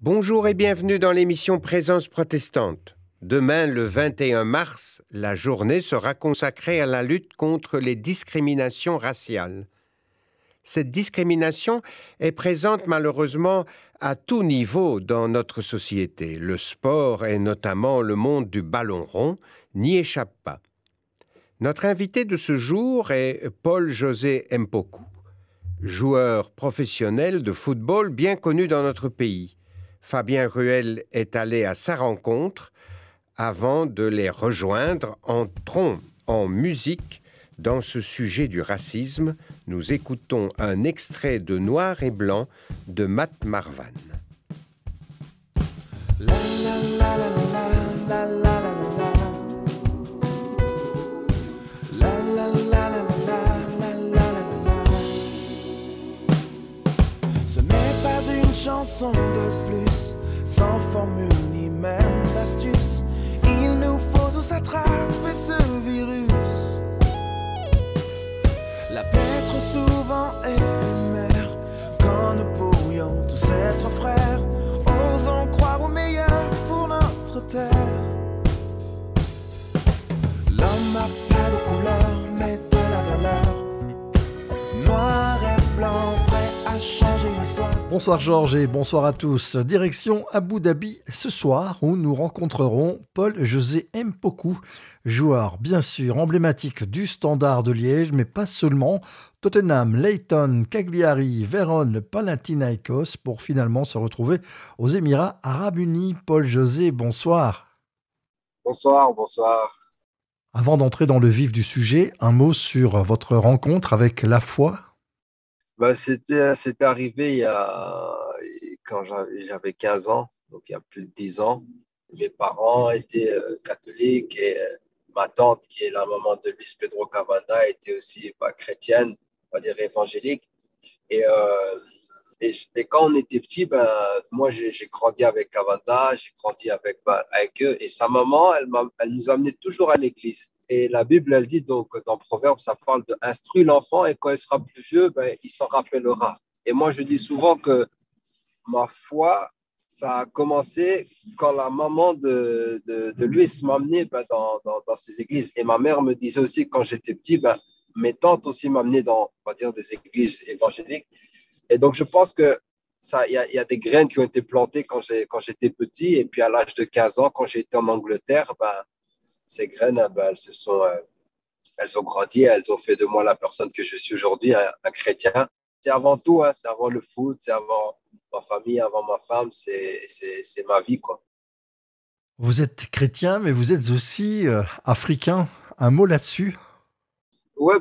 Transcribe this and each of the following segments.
Bonjour et bienvenue dans l'émission Présence protestante. Demain, le 21 mars, la journée sera consacrée à la lutte contre les discriminations raciales. Cette discrimination est présente malheureusement à tout niveau dans notre société. Le sport et notamment le monde du ballon rond n'y échappe pas. Notre invité de ce jour est Paul-José Mpoku, joueur professionnel de football bien connu dans notre pays. Fabien Ruel est allé à sa rencontre. Avant de les rejoindre, entrons en musique dans ce sujet du racisme. Nous écoutons un extrait de Noir et Blanc de Matt Marvan. La, la, la, la, la, la, la. Chanson de plus, sans formule ni même astuce. Il nous faut tous attraper ce virus. La paix trop souvent éphémère. Quand nous pourrions tous être frères, osons croire au meilleur pour notre terre. L'homme n'a pas de couleur, mais de la valeur. Noir et blanc, prêt à changer l'histoire. Bonsoir Georges et bonsoir à tous. Direction Abu Dhabi ce soir où nous rencontrerons Paul-José Mpoku, joueur bien sûr emblématique du Standard de Liège, mais pas seulement. Tottenham, Leyton, Cagliari, Vérone, Panathinaikos pour finalement se retrouver aux Émirats Arabes Unis. Paul-José, bonsoir. Bonsoir. Avant d'entrer dans le vif du sujet, un mot sur votre rencontre avec la foi. C'était arrivé quand j'avais 15 ans, donc il y a plus de 10 ans. Mes parents étaient catholiques et ma tante, qui est la maman de Luis Pedro Cavanda, était aussi chrétienne, on va dire évangélique. Et quand on était petit, moi j'ai grandi avec Cavanda, j'ai grandi avec eux. Et sa maman, elle nous amenait toujours à l'église. Et la Bible, elle dit donc dans Proverbes, ça parle de instruire l'enfant et quand il sera plus vieux, il s'en rappellera. Et moi, je dis souvent que ma foi, ça a commencé quand la maman de Luis m'amenait dans ces églises. Et ma mère me disait aussi quand j'étais petit, mes tantes aussi m'amenaient dans, on va dire, des églises évangéliques. Et donc, je pense que il y a des graines qui ont été plantées quand j'étais petit. Et puis, à l'âge de 15 ans, quand j'étais en Angleterre, ces graines, elles ont grandi, elles ont fait de moi la personne que je suis aujourd'hui, un chrétien. C'est avant tout, c'est avant le foot, c'est avant ma famille, avant ma femme, c'est ma vie, quoi. Vous êtes chrétien, mais vous êtes aussi africain. Un mot là-dessus? Ouais,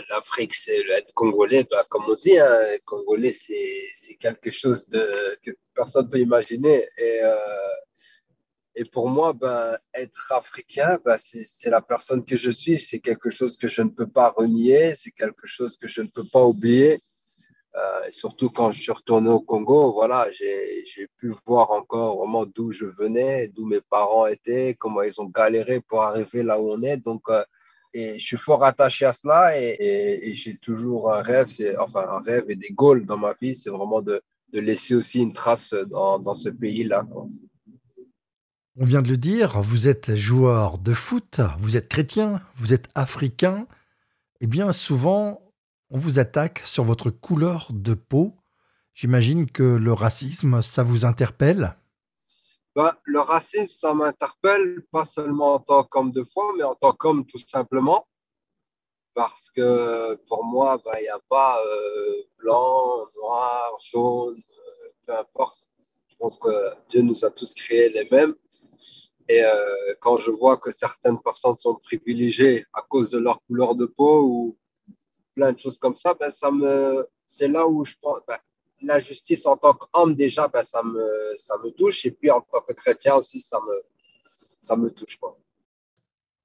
l'Afrique, c'est être congolais, comme on dit, congolais, c'est quelque chose que personne ne peut imaginer. Et pour moi, être africain, c'est la personne que je suis. C'est quelque chose que je ne peux pas renier. C'est quelque chose que je ne peux pas oublier. Et surtout quand je suis retourné au Congo, voilà, j'ai pu voir encore vraiment d'où je venais, d'où mes parents étaient, comment ils ont galéré pour arriver là où on est. Donc, et je suis fort attaché à cela et j'ai toujours un rêve, un rêve et des goals dans ma vie, c'est vraiment de laisser aussi une trace dans ce pays-là, quoi. On vient de le dire, vous êtes joueur de foot, vous êtes chrétien, vous êtes africain. Et bien souvent, on vous attaque sur votre couleur de peau. J'imagine que le racisme, ça vous interpelle. Le racisme, ça m'interpelle pas seulement en tant qu'homme de foi, mais en tant qu'homme tout simplement. Parce que pour moi, il n'y a pas blanc, noir, jaune, peu importe. Je pense que Dieu nous a tous créés les mêmes. Et quand je vois que certaines personnes sont privilégiées à cause de leur couleur de peau ou plein de choses comme ça, c'est là où je pense, la justice en tant qu'homme déjà, ça me touche. Et puis en tant que chrétien aussi, ça me touche, quoi.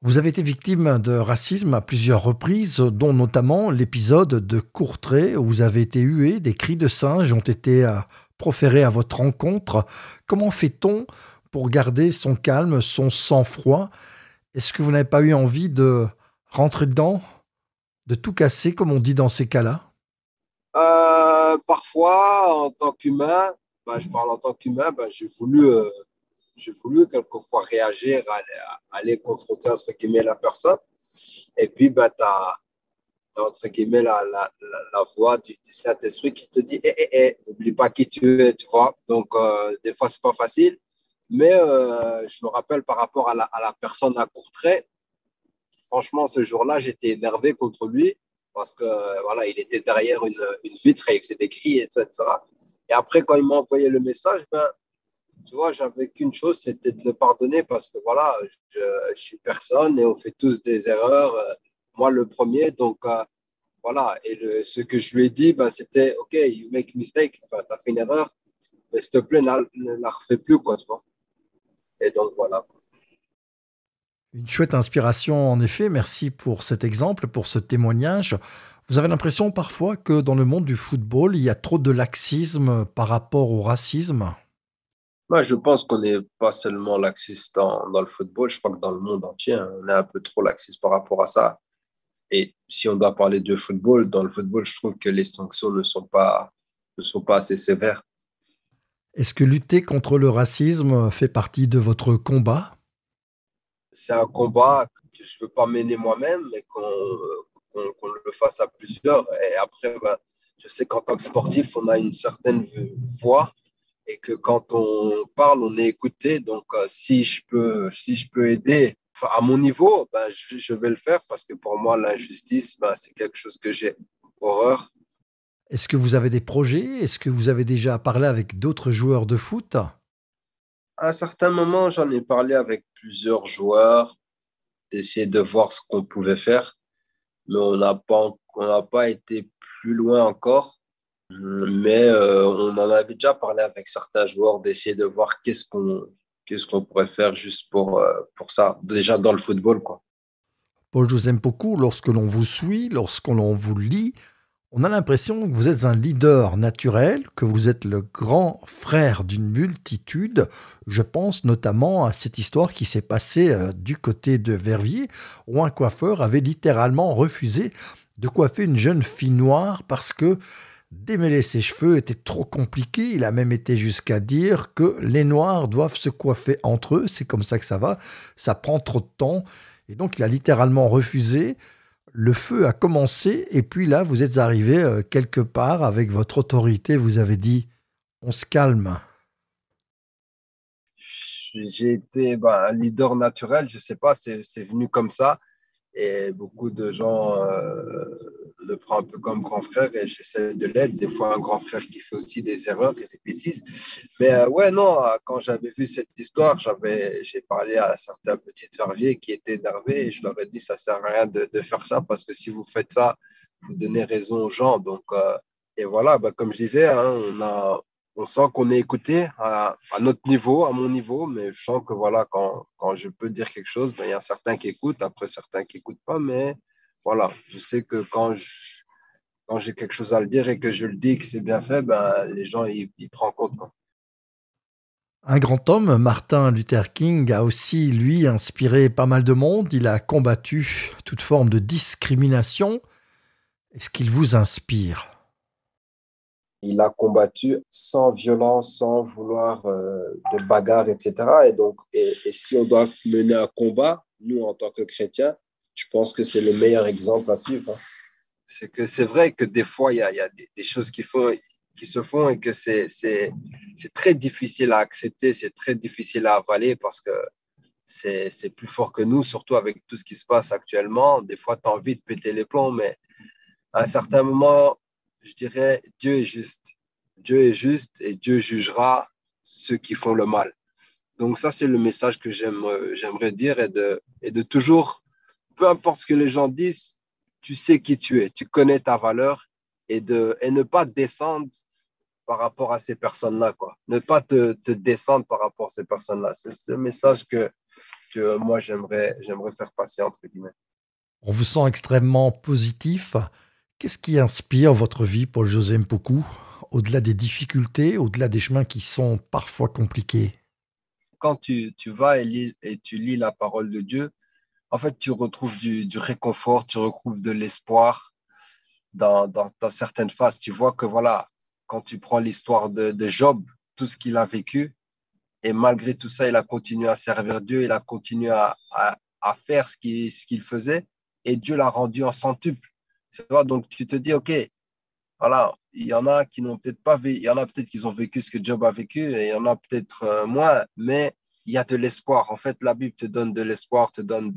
Vous avez été victime de racisme à plusieurs reprises, dont notamment l'épisode de Courtrai où vous avez été hué, des cris de singe ont été proférés à votre rencontre. Comment fait-on pour garder son calme, son sang-froid? Est-ce que vous n'avez pas eu envie de rentrer dedans, de tout casser, comme on dit dans ces cas-là? Parfois, en tant qu'humain, je parle en tant qu'humain, j'ai voulu quelquefois réagir, aller confronter entre guillemets la personne. Et puis, tu as entre guillemets la voix du Saint-Esprit qui te dit, n'oublie pas qui tu es, tu vois. Donc, des fois, c'est pas facile. Mais je me rappelle par rapport à la personne à Courtrai, franchement, ce jour-là, j'étais énervé contre lui parce que voilà, il était derrière une vitre et il faisait des cris, etc. Et après, quand il m'a envoyé le message, tu vois, j'avais qu'une chose, c'était de le pardonner parce que voilà, je suis personne et on fait tous des erreurs. Moi, le premier, donc voilà. Et ce que je lui ai dit, c'était OK, you make mistake, enfin, tu as fait une erreur, mais s'il te plaît, ne la refais plus, quoi, tu vois. Et donc voilà. Une chouette inspiration, en effet. Merci pour cet exemple, pour ce témoignage. Vous avez l'impression parfois que dans le monde du football, il y a trop de laxisme par rapport au racisme? Moi, je pense qu'on n'est pas seulement laxiste dans le football, je crois que dans le monde entier, hein, on est un peu trop laxiste par rapport à ça. Et si on doit parler de football, dans le football, je trouve que les sanctions ne sont pas assez sévères. Est-ce que lutter contre le racisme fait partie de votre combat? C'est un combat que je ne veux pas mener moi-même, mais qu'on le fasse à plusieurs. Et après, je sais qu'en tant que sportif, on a une certaine voix et que quand on parle, on est écouté. Donc, si je peux aider enfin, à mon niveau, je vais le faire parce que pour moi, l'injustice, c'est quelque chose que j'ai horreur. Est-ce que vous avez des projets? Est-ce que vous avez déjà parlé avec d'autres joueurs de foot? À un certain moment, j'en ai parlé avec plusieurs joueurs, d'essayer de voir ce qu'on pouvait faire, mais on n'a pas été plus loin encore. Mais on en avait déjà parlé avec certains joueurs d'essayer de voir qu'est-ce qu'on pourrait faire juste pour ça, déjà dans le football, quoi. Paul José Mpoku, lorsque l'on vous suit, lorsque l'on vous lit, on a l'impression que vous êtes un leader naturel, que vous êtes le grand frère d'une multitude. Je pense notamment à cette histoire qui s'est passée du côté de Verviers, où un coiffeur avait littéralement refusé de coiffer une jeune fille noire parce que démêler ses cheveux était trop compliqué. Il a même été jusqu'à dire que les noirs doivent se coiffer entre eux. C'est comme ça que ça va. Ça prend trop de temps. Et donc, il a littéralement refusé. Le feu a commencé et puis là, vous êtes arrivé quelque part avec votre autorité. Vous avez dit, on se calme. J'ai été un leader naturel, je sais pas, c'est venu comme ça. Et beaucoup de gens le prennent un peu comme grand frère et j'essaie de l'être. Des fois, un grand frère qui fait aussi des erreurs et des bêtises. Mais ouais, non, quand j'avais vu cette histoire, j'ai parlé à certains petits verviers qui étaient énervés et je leur ai dit, ça sert à rien de faire ça parce que si vous faites ça, vous donnez raison aux gens. Donc, et voilà, comme je disais, hein, on sent qu'on est écouté à notre niveau, à mon niveau, mais je sens que voilà, quand je peux dire quelque chose, il y a certains qui écoutent, après certains qui n'écoutent pas, mais voilà, je sais que quand j'ai quelque chose à le dire et que je le dis, que c'est bien fait, les gens, ils prennent compte, quoi. Un grand homme, Martin Luther King, a aussi, lui, inspiré pas mal de monde. Il a combattu toute forme de discrimination. Est-ce qu'il vous inspire? Il a combattu sans violence, sans vouloir de bagarre, etc. Et si on doit mener un combat, nous, en tant que chrétiens, je pense que c'est le meilleur exemple à suivre, hein. C'est que c'est vrai que des fois, il y a des choses qui se font et que c'est très difficile à accepter, c'est très difficile à avaler parce que c'est plus fort que nous, surtout avec tout ce qui se passe actuellement. Des fois, tu as envie de péter les plombs, mais à un certain moment, je dirais, Dieu est juste. Dieu est juste et Dieu jugera ceux qui font le mal. Donc ça, c'est le message que j'aimerais dire et de toujours, peu importe ce que les gens disent, tu sais qui tu es, tu connais ta valeur et ne pas descendre par rapport à ces personnes-là, quoi. Ne pas te descendre par rapport à ces personnes-là. C'est ce message que moi, j'aimerais faire passer, entre guillemets. On vous sent extrêmement positif. Qu'est-ce qui inspire votre vie, Paul José Mpoku, au-delà des difficultés, au-delà des chemins qui sont parfois compliqués? Quand tu vas et tu lis la parole de Dieu, en fait, tu retrouves du réconfort, tu retrouves de l'espoir dans certaines phases. Tu vois que voilà, quand tu prends l'histoire de Job, tout ce qu'il a vécu. Et malgré tout ça, il a continué à servir Dieu, il a continué à faire ce qu'il faisait. Et Dieu l'a rendu en centuple. Tu vois, donc tu te dis, OK, voilà, il y en a qui n'ont peut-être pas vécu, il y en a peut-être qui ont vécu ce que Job a vécu, et il y en a peut-être moins, mais il y a de l'espoir. En fait, la Bible te donne de l'espoir, te donne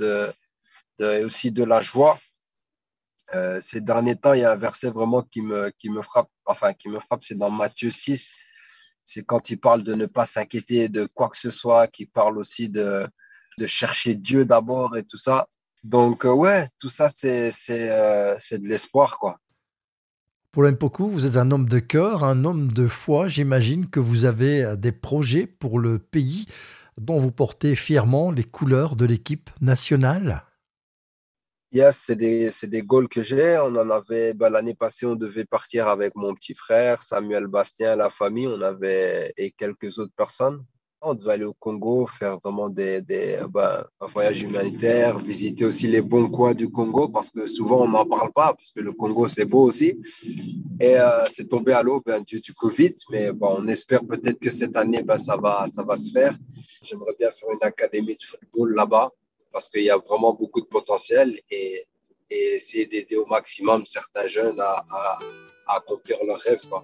aussi de la joie. Ces derniers temps, il y a un verset vraiment qui me frappe, c'est dans Matthieu 6. C'est quand il parle de ne pas s'inquiéter de quoi que ce soit, qui parle aussi de chercher Dieu d'abord et tout ça. Donc, ouais, tout ça, c'est de l'espoir, quoi. Paul Mpoku, vous êtes un homme de cœur, un homme de foi. J'imagine que vous avez des projets pour le pays dont vous portez fièrement les couleurs de l'équipe nationale. Yes, c'est des goals que j'ai. On en avait, l'année passée, on devait partir avec mon petit frère, Samuel Bastien, la famille, et quelques autres personnes. On devait aller au Congo, faire vraiment un voyage humanitaire, visiter aussi les bons coins du Congo, parce que souvent on n'en parle pas, parce que le Congo c'est beau aussi. Et c'est tombé à l'eau du Covid, mais bon, on espère peut-être que cette année, ça va se faire. J'aimerais bien faire une académie de football là-bas, parce qu'il y a vraiment beaucoup de potentiel et essayer d'aider au maximum certains jeunes à accomplir leurs rêves, quoi.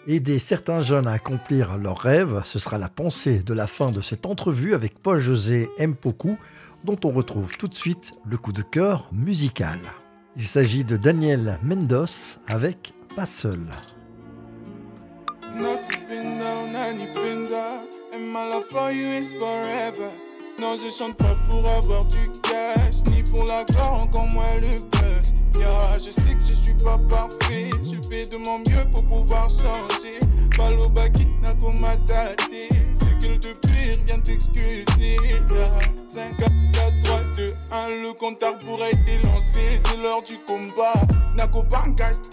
Aider certains jeunes à accomplir leurs rêves, ce sera la pensée de la fin de cette entrevue avec Paul-José Mpoku, dont on retrouve tout de suite le coup de cœur musical. Il s'agit de Daniel Mendos avec Pas seul. Non, je chante pas pour avoir du cash, ni pour la gloire, encore moins le buzz. Yeah, je sais que je suis pas parfait, je fais de mon mieux pour pouvoir changer. Palo Baki, Nako Matate, c'est que le pire vient t'excuser. Yeah. 5, 4, 3, 2, 1, le compte à rebours a été lancé, c'est l'heure du combat. Nako Bangate,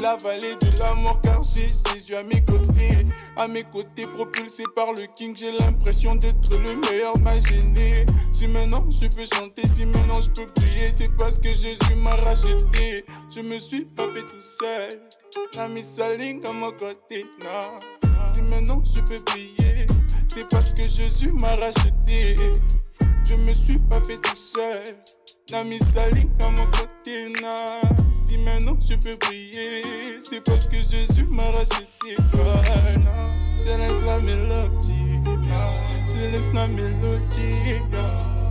la vallée de la mort car j'ai Jésus à mes côtés. À mes côtés, propulsé par le King, j'ai l'impression d'être le meilleur, m'a gêné. Si maintenant je peux chanter, si maintenant je peux prier, c'est parce que Jésus m'a racheté. Je me suis pas fait tout seul, n'a mis sa ligne à mon côté, non. Si maintenant je peux prier, c'est parce que Jésus m'a racheté. Je me suis pas fait tout seul, n'a mis sa ligne à mon côté, non. Si maintenant je peux prier, c'est parce que Jésus m'a racheté. Oh, non. C'est la mélodie, c'est la mélodie,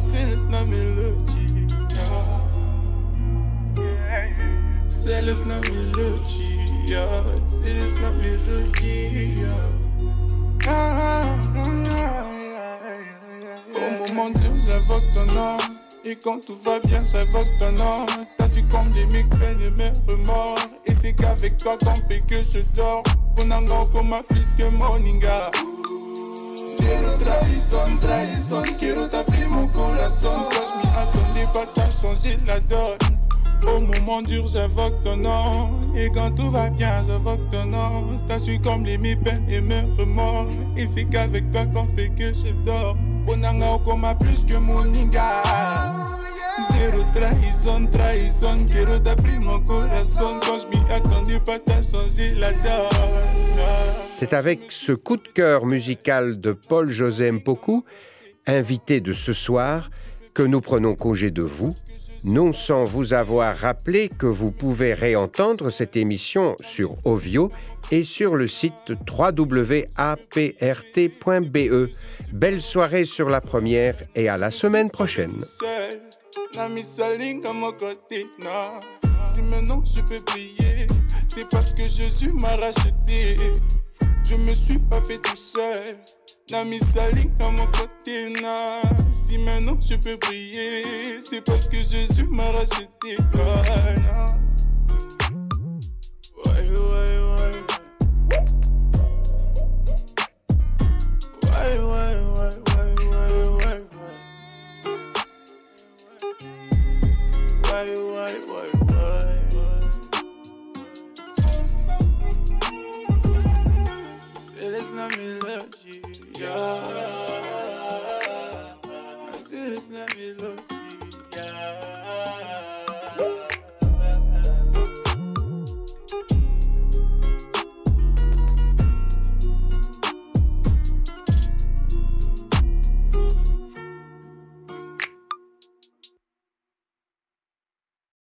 c'est la mélodie, c'est la mélodie, c'est la mélodie. Au moment dur, j'invoque ton nom. Et quand tout va bien, j'invoque ton nom. T'as su combler mes peines et mes remords. Et c'est qu'avec toi, campé que je dors. On a encore plus que Moninga. Zéro trahison, quiero t'appeler mon corazon. Quand je m'y attendais pas, t'as changé la donne. Au moment dur, j'invoque ton nom. Et quand tout va bien, j'invoque ton nom. T'as su combler mes peines et mes remords. Et c'est qu'avec toi, campé que je dors. On a encore plus que Moninga. Zéro trahison, quiero t'appeler mon corazon. Quand je m'y attendais pas, t'as changé la donne. C'est avec ce coup de cœur musical de Paul-José Mpoku, invité de ce soir, que nous prenons congé de vous, non sans vous avoir rappelé que vous pouvez réentendre cette émission sur Ovio et sur le site www.aprt.be. Belle soirée sur la première et à la semaine prochaine. Si maintenant je peux prier, c'est parce que Jésus m'a racheté. Je me suis pas fait tout seul, n'a mis sa ligne à mon côté, na. Si maintenant je peux prier, c'est parce que Jésus m'a racheté. C'est la mélodie, yeah.